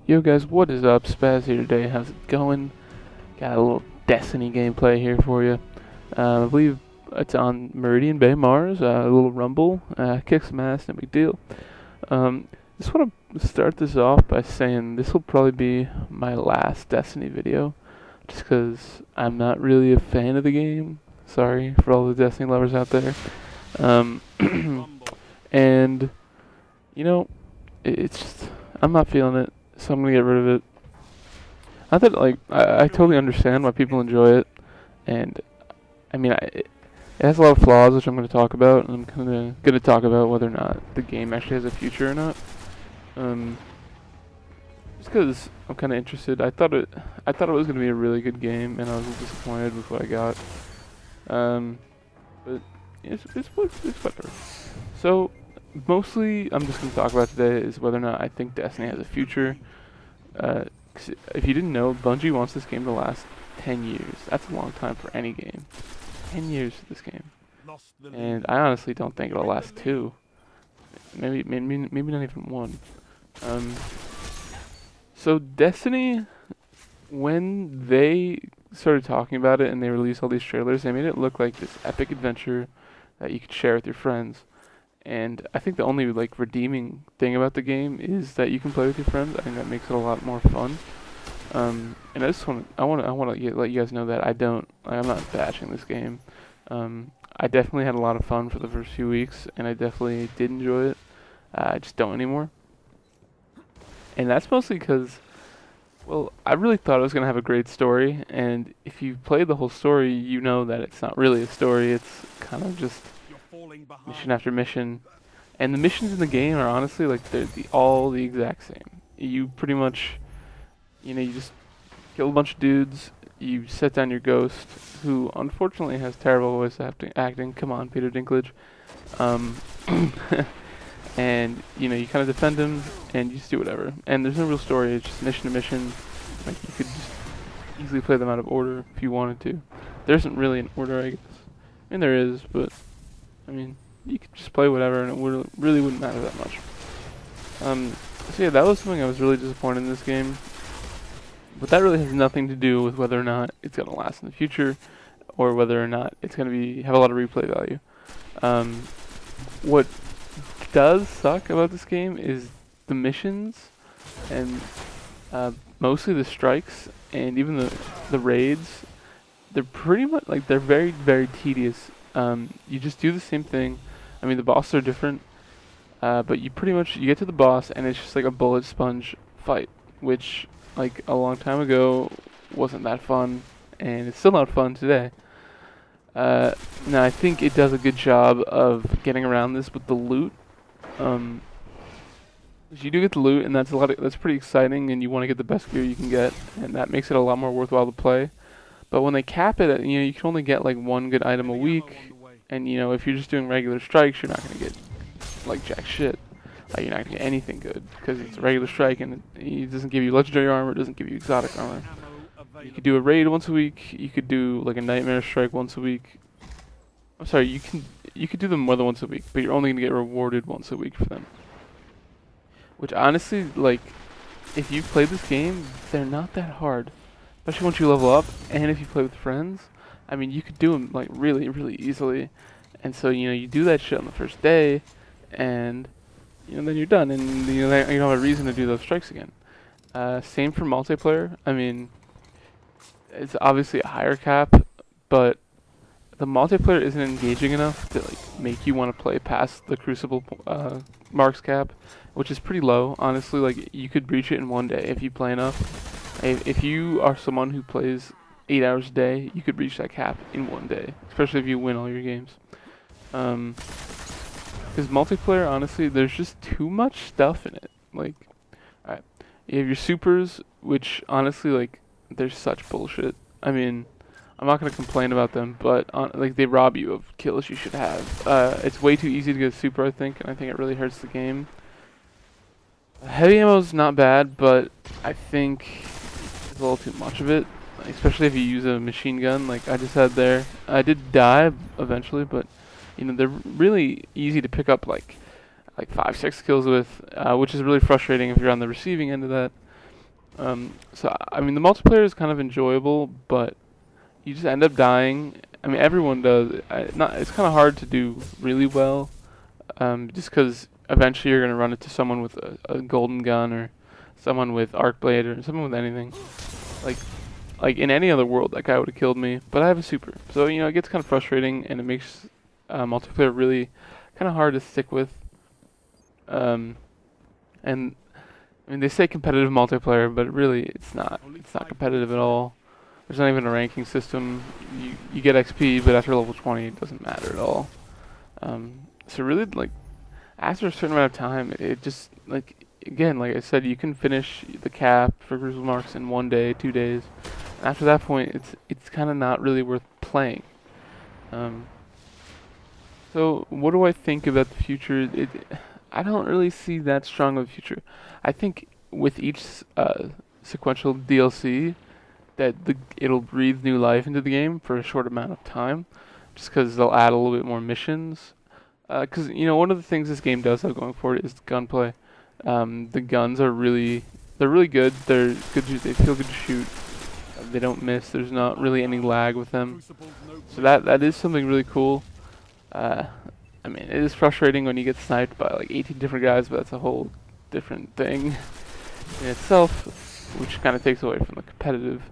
Yo guys, what is up? Spaz here today. How's it going? Got a little Destiny gameplay here for you. I believe it's on Meridian Bay, Mars. A little rumble. Kick some ass, no big deal. Just want to start this off by saying this will probably be my last Destiny video. Just because I'm not really a fan of the game. Sorry for all the Destiny lovers out there. Um, and, you know, it's just, I'm not feeling it. So I'm gonna get rid of it. Not that I totally understand why people enjoy it, and I mean it has a lot of flaws which I'm gonna talk about, and I'm gonna talk about whether or not the game actually has a future or not. Just because I'm kind of interested. I thought it was gonna be a really good game, and I was disappointed with what I got. But it's whatever. So mostly I'm just gonna talk about today is whether or not I think Destiny has a future. 'Cause if you didn't know, Bungie wants this game to last 10 years. That's a long time for any game. 10 years for this game. And I honestly don't think it'll last two. Maybe not even one. So Destiny, when they started talking about it and they released all these trailers, they made it look like this epic adventure that you could share with your friends. And I think the only redeeming thing about the game is that you can play with your friends. I think that makes it a lot more fun. And I want to let you guys know that I'm not bashing this game. I definitely had a lot of fun for the first few weeks, and I definitely did enjoy it. I just don't anymore. And that's mostly because, well, I really thought it was gonna have a great story. And if you play the whole story, you know that it's not really a story. It's kind of just mission after mission, and the missions in the game are honestly they're all the exact same. You pretty much, you just kill a bunch of dudes. You set down your ghost, who unfortunately has terrible voice acting. Come on, Peter Dinklage. Um, and you kind of defend him, and you just do whatever. And there's no real story. It's just mission to mission. Like you could just easily play them out of order if you wanted to. There isn't really an order, I guess. I mean there is, but I mean, you could just play whatever, and it really wouldn't matter that much. So yeah, that was something I was really disappointed in this game. But that really has nothing to do with whether or not it's gonna last in the future, or whether or not it's gonna have a lot of replay value. What does suck about this game is the missions, and mostly the strikes, and even the raids. They're pretty much they're very very tedious. You just do the same thing. I mean, the bosses are different, but you get to the boss and it's just like a bullet sponge fight, which a long time ago wasn't that fun, and it's still not fun today. Now I think it does a good job of getting around this with the loot. You do get the loot, and that's pretty exciting, and you want to get the best gear you can get, and that makes it a lot more worthwhile to play. But when they cap it at, you can only get one good item a week, and if you're just doing regular strikes, you're not gonna get jack shit. You're not gonna get anything good because it's a regular strike, and it doesn't give you legendary armor, it doesn't give you exotic armor. You could do a raid once a week. You could do a nightmare strike once a week. I'm sorry, you could do them more than once a week, but you're only gonna get rewarded once a week for them. Which honestly, if you've played this game, they're not that hard. Especially once you level up, and if you play with friends, I mean, you could do them really, really easily. And so you do that shit on the first day, and then you're done, and you don't have a reason to do those strikes again. Same for multiplayer. I mean, it's obviously a higher cap, but the multiplayer isn't engaging enough to make you want to play past the Crucible marks cap, which is pretty low. Honestly, you could reach it in one day if you play enough. If you are someone who plays 8 hours a day, you could reach that cap in one day, especially if you win all your games. Because multiplayer, honestly, there's just too much stuff in it. Alright, you have your supers, which honestly, they're such bullshit. I mean, I'm not gonna complain about them, but they rob you of kills you should have. It's way too easy to get a super, I think, and I think it really hurts the game. Heavy ammo's not bad, but I think a little too much of it, especially if you use a machine gun like I just had there. I did die eventually, but they're really easy to pick up like 5-6 kills with, which is really frustrating if you're on the receiving end of that. So I mean, the multiplayer is kind of enjoyable, but you just end up dying. I mean, everyone does. It's kind of hard to do really well, just because eventually you're gonna run into someone with a golden gun or someone with arc blade or someone with anything. Like in any other world, that guy would have killed me. But I have a super, so it gets kind of frustrating, and it makes multiplayer really kind of hard to stick with. Um, and I mean, they say competitive multiplayer, but really, it's not. It's not competitive at all. There's not even a ranking system. You get XP, but after level 20, it doesn't matter at all. So really, like, after a certain amount of time, it just, like, again, like I said, you can finish the cap for Crucible Marks in 1 day, 2 days. After that point, it's kind of not really worth playing. Um, so what do I think about the future? I don't really see that strong of a future. I think with each sequential DLC, that it'll breathe new life into the game for a short amount of time, just because they'll add a little bit more missions. Because one of the things this game does have going for it is gunplay. The guns they're really good. They're good. They feel good to shoot. They don't miss. There's not really any lag with them. So that is something really cool. I mean, it is frustrating when you get sniped by like 18 different guys, but that's a whole different thing in itself, which kind of takes away from the competitive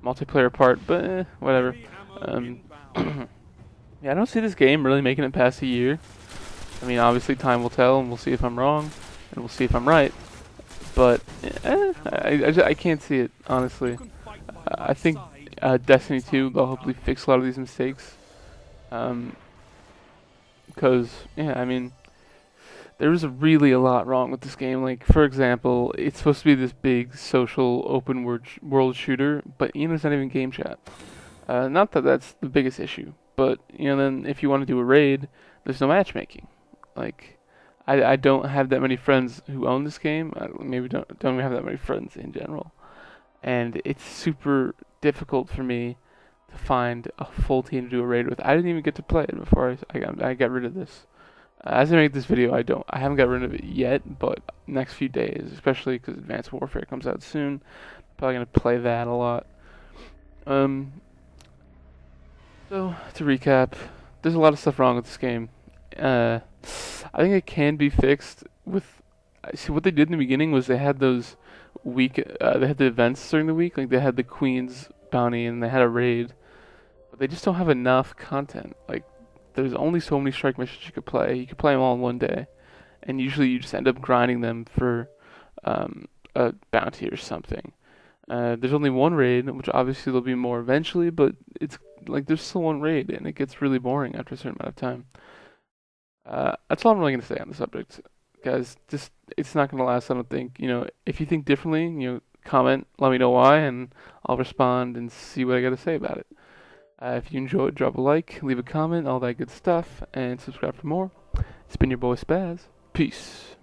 multiplayer part, but whatever. Yeah, I don't see this game really making it past a year. I mean, obviously time will tell, and we'll see if I'm wrong, and we'll see if I'm right. But I can't see it, honestly. I think Destiny 2, they'll hopefully fix a lot of these mistakes. Because, yeah, I mean, there's really a lot wrong with this game. Like, for example, it's supposed to be this big social open world shooter, but it's not even game chat. Not that that's the biggest issue, but then if you want to do a raid, there's no matchmaking. Like, I don't have that many friends who own this game. I maybe don't even have that many friends in general, and it's super difficult for me to find a full team to do a raid with. I didn't even get to play it before I got rid of this. As I make this video, I haven't got rid of it yet, but next few days, especially because Advanced Warfare comes out soon, probably gonna play that a lot. So to recap, there's a lot of stuff wrong with this game. I think it can be fixed with. See, what they did in the beginning was they had those they had the events during the week, like they had the Queen's Bounty and they had a raid, but they just don't have enough content. Like, there's only so many strike missions you could play. You could play them all in 1 day, and usually you just end up grinding them for a bounty or something. There's only one raid, which obviously there'll be more eventually, but it's like there's still one raid, and it gets really boring after a certain amount of time. That's all I'm really gonna say on the subject, guys. Just it's not gonna last. I don't think. If you think differently, comment, let me know why, and I'll respond and see what I gotta say about it. If you enjoyed, drop a like, leave a comment, all that good stuff, and subscribe for more. It's been your boy Spaz. Peace.